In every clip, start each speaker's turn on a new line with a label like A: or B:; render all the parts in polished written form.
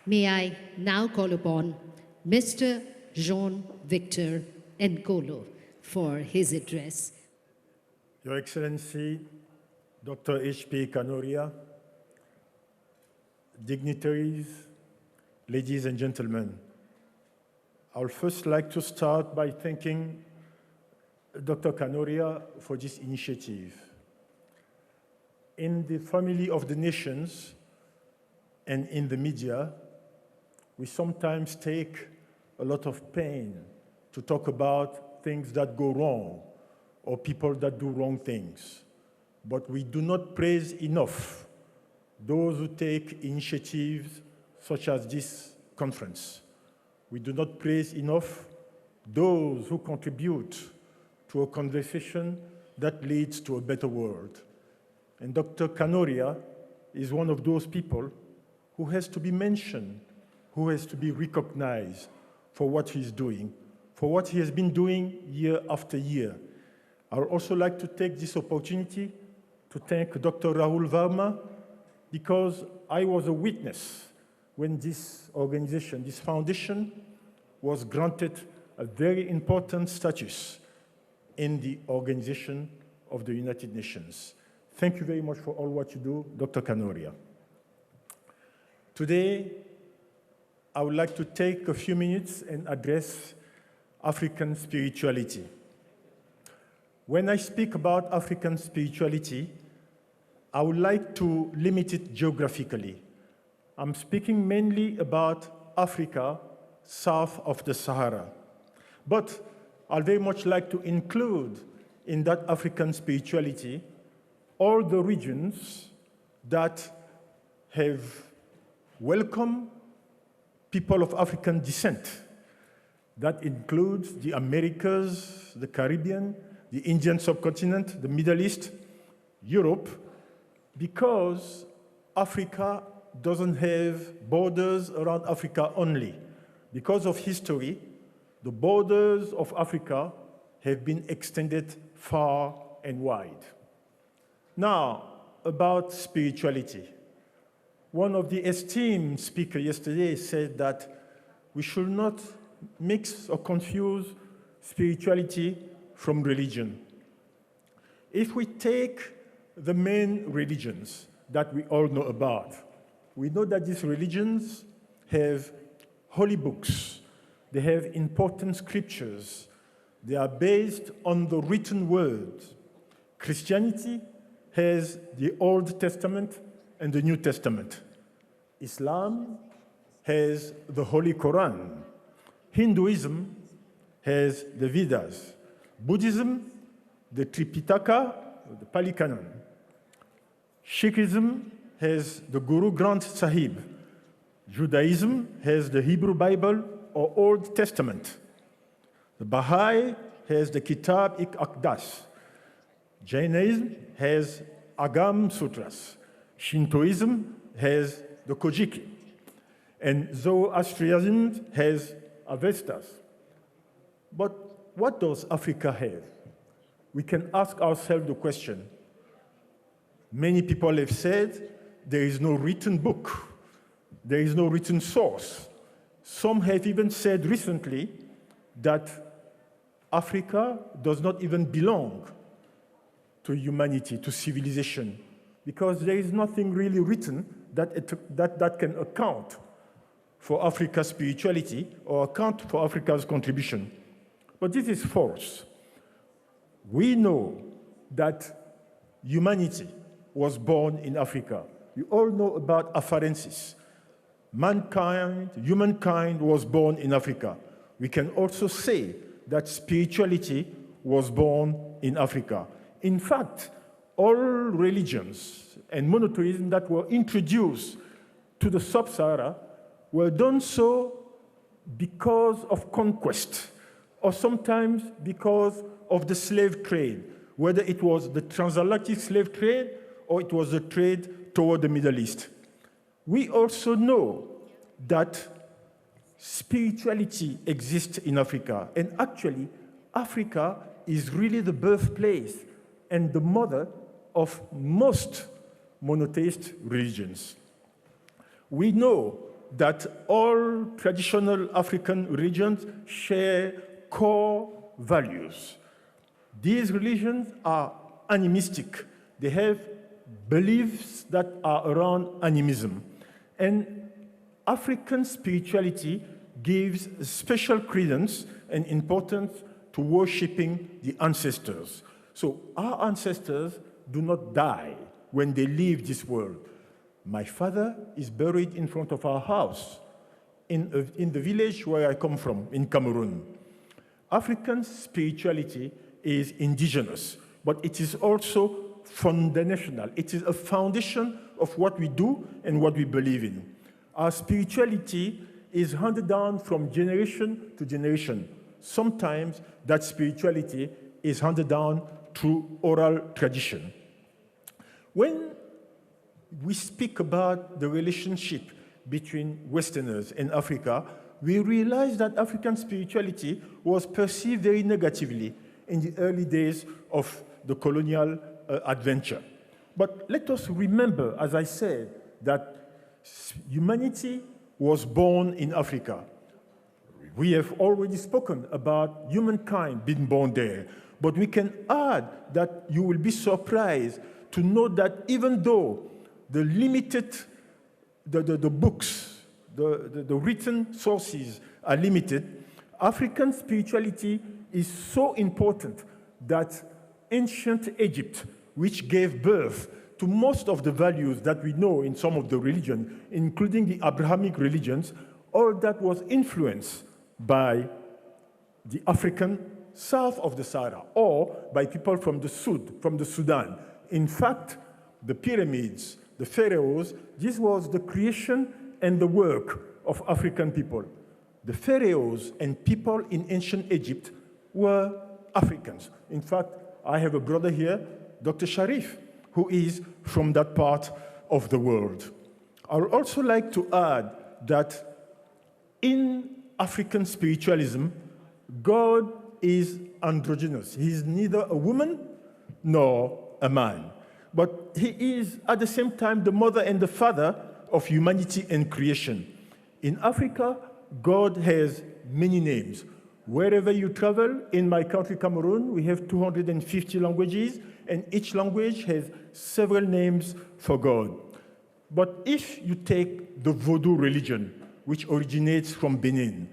A: May I now call upon Mr. Jean-Victor Nkolo for his address.
B: Your Excellency, Dr. H.P. Kanoria, dignitaries, ladies and gentlemen, I would first like to start by thanking Dr. Kanoria for this initiative. In the family of the nations and in the media, we sometimes take a lot of pain to talk about things that go wrong or people that do wrong things. But we do not praise enough those who take initiatives such as this conference. We do not praise enough those who contribute to a conversation that leads to a better world. And Dr. Kanoria is one of those people who has to be mentioned, who has to be recognized for what he's doing, for what he has been doing year after year. I would also like to take this opportunity to thank Dr. Rahul Verma, because I was a witness when this organization, this foundation, was granted a very important status in the Organization of the United Nations. Thank you very much for all what you do, Dr. Kanoria. Today, I would like to take a few minutes and address African spirituality. When I speak about African spirituality, I would like to limit it geographically. I'm speaking mainly about Africa south of the Sahara. But I'd very much like to include in that African spirituality all the regions that have welcomed people of African descent. That includes the Americas, the Caribbean, the Indian subcontinent, the Middle East, Europe, because Africa doesn't have borders around Africa only. Because of history, the borders of Africa have been extended far and wide. Now, about spirituality. One of the esteemed speakers yesterday said that we should not mix or confuse spirituality from religion. If we take the main religions that we all know about, we know that these religions have holy books, they have important scriptures, they are based on the written word. Christianity has the Old Testament and the New Testament. Islam has the Holy Quran. Hinduism has the Vedas. Buddhism, the Tripitaka, the Pali Canon. Sikhism has the Guru Granth Sahib. Judaism has the Hebrew Bible or Old Testament. The Baha'i has the Kitab Akdas. Jainism has Agam Sutras. Shintoism has the Kojiki. And Zoroastrianism has Avestas. But what does Africa have? We can ask ourselves the question. Many people have said there is no written book, there is no written source. Some have even said recently that Africa does not even belong to humanity, to civilization, because there is nothing really written that can account for Africa's spirituality or account for Africa's contribution. But this is false. We know that humanity was born in Africa. We all know about Afarensis. Humankind was born in Africa. We can also say that spirituality was born in Africa. In fact, all religions and monotheism that were introduced to the sub-Sahara were done so because of conquest, or sometimes because of the slave trade, whether it was the transatlantic slave trade or it was the trade toward the Middle East. We also know that spirituality exists in Africa, and actually, Africa is really the birthplace and the mother of most monotheist religions. We know that all traditional African religions share core values. These religions are animistic. They have beliefs that are around animism. And African spirituality gives special credence and importance to worshiping the ancestors. So our ancestors do not die when they leave this world. My father is buried in front of our house in the village where I come from, in Cameroon. African spirituality is indigenous, but it is also foundational. It is a foundation of what we do and what we believe in. Our spirituality is handed down from generation to generation. Sometimes that spirituality is handed down through oral tradition. When we speak about the relationship between Westerners and Africa, we realize that African spirituality was perceived very negatively in the early days of the colonial adventure. But let us remember, as I said, that humanity was born in Africa. We have already spoken about humankind being born there, but we can add that you will be surprised to know that even though the limited, the books, the written sources are limited, African spirituality is so important that ancient Egypt, which gave birth to most of the values that we know in some of the religions, including the Abrahamic religions, all that was influenced by the African south of the Sahara or by people from the Sud, from the Sudan. In fact, the pyramids, the pharaohs, this was the creation and the work of African people. The pharaohs and people in ancient Egypt were Africans. In fact, I have a brother here, Dr. Sharif, who is from that part of the world. I would also like to add that in African spiritualism, God is androgynous. He is neither a woman nor a man. But he is, at the same time, the mother and the father of humanity and creation. In Africa, God has many names. Wherever you travel, in my country, Cameroon, we have 250 languages, and each language has several names for God. But if you take the Vodou religion, which originates from Benin,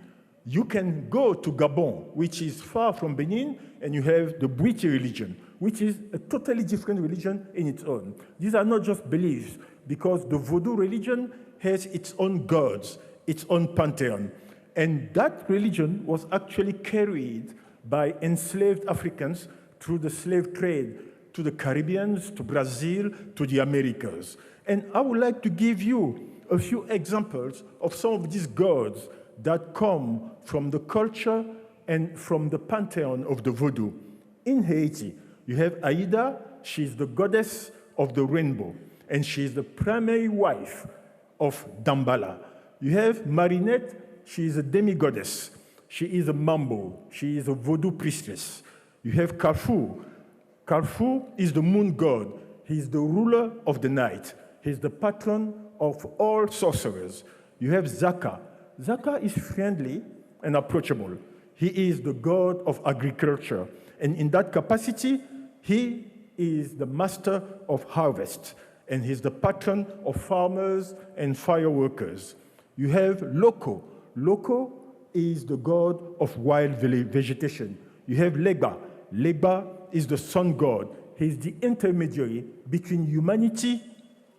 B: you can go to Gabon, which is far from Benin, and you have the Bwiti religion, which is a totally different religion in its own. These are not just beliefs, because the Vodou religion has its own gods, its own pantheon. And that religion was actually carried by enslaved Africans through the slave trade to the Caribbeans, to Brazil, to the Americas. And I would like to give you a few examples of some of these gods that come from the culture and from the pantheon of the Vodou. In Haiti, you have Aida. She's the goddess of the rainbow, and she's the primary wife of Dambala. You have Marinette. She is a demi-goddess. She is a mambo. She is a Vodou priestess. You have Carrefour. Carrefour is the moon god. He is the ruler of the night. He is the patron of all sorcerers. You have Zaka. Zaka is friendly and approachable. He is the god of agriculture. And in that capacity, he is the master of harvest. And he's the patron of farmers and fireworkers. You have Loko. Loko is the god of wild vegetation. You have Legba. Legba is the sun god. He's the intermediary between humanity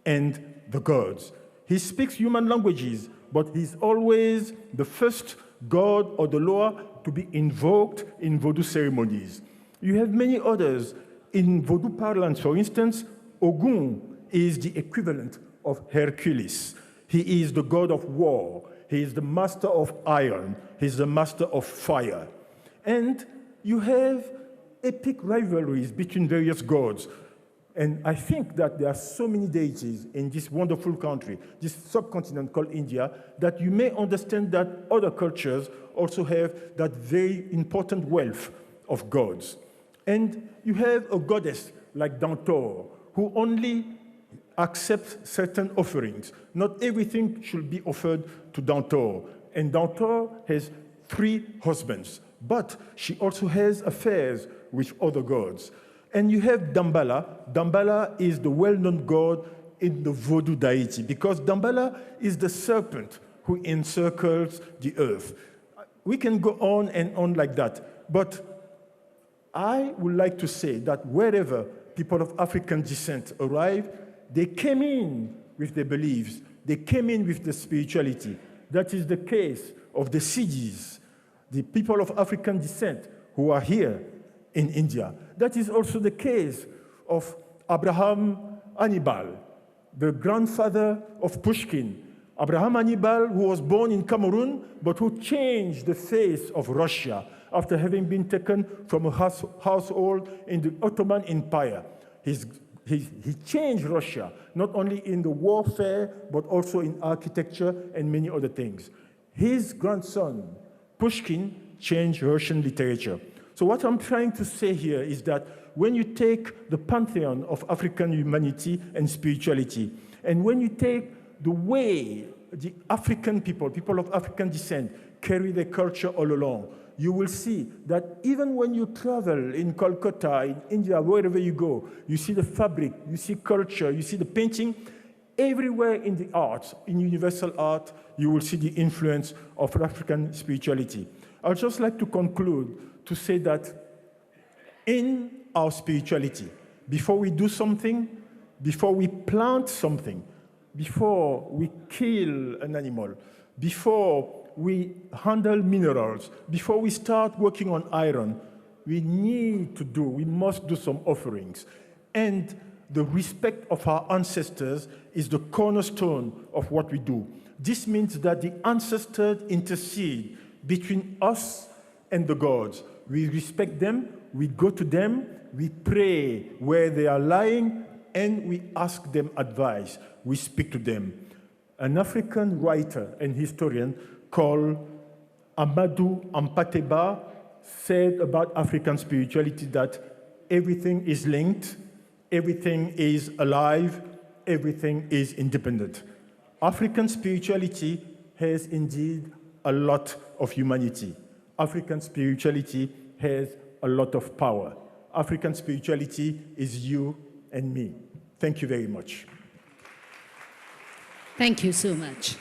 B: and the gods. He speaks human languages, but he's always the first god or the Loa to be invoked in Vodou ceremonies. You have many others. In Vodou parlance, for instance, Ogun is the equivalent of Hercules. He is the god of war. He is the master of iron. He's the master of fire. And you have epic rivalries between various gods. And I think that there are so many deities in this wonderful country, this subcontinent called India, that you may understand that other cultures also have that very important wealth of gods. And you have a goddess like Dantor, who only accept certain offerings. Not everything should be offered to Dantor. And Dantor has 3 husbands, but she also has affairs with other gods. And you have Dambala. Dambala is the well-known god in the Vodou deity, because Dambala is the serpent who encircles the earth. We can go on and on like that, but I would like to say that wherever people of African descent arrive, they came in with their beliefs, they came in with the spirituality. That is the case of the Sidis, the people of African descent who are here in India. That is also the case of Abraham Hannibal, the grandfather of Pushkin. Abraham Hannibal, who was born in Cameroon, but who changed the face of Russia after having been taken from a household in the Ottoman Empire. He changed Russia, not only in the warfare, but also in architecture and many other things. His grandson, Pushkin, changed Russian literature. So what I'm trying to say here is that when you take the pantheon of African humanity and spirituality, and when you take the way the African people of African descent, carry their culture all along, you will see that even when you travel in Kolkata, in India, wherever you go, you see the fabric, you see culture, you see the painting. Everywhere in the arts, in universal art, you will see the influence of African spirituality. I'd just like to conclude to say that in our spirituality, before we do something, before we plant something, before we kill an animal, before we handle minerals, before we start working on iron, we must do some offerings. And the respect of our ancestors is the cornerstone of what we do. This means that the ancestors intercede between us and the gods. We respect them, we go to them, we pray where they are lying, and we ask them advice. We speak to them. An African writer and historian called Amadou Ampateba said about African spirituality that everything is linked, everything is alive, everything is independent. African spirituality has indeed a lot of humanity. African spirituality has a lot of power. African spirituality is you and me. Thank you very much.
A: Thank you so much.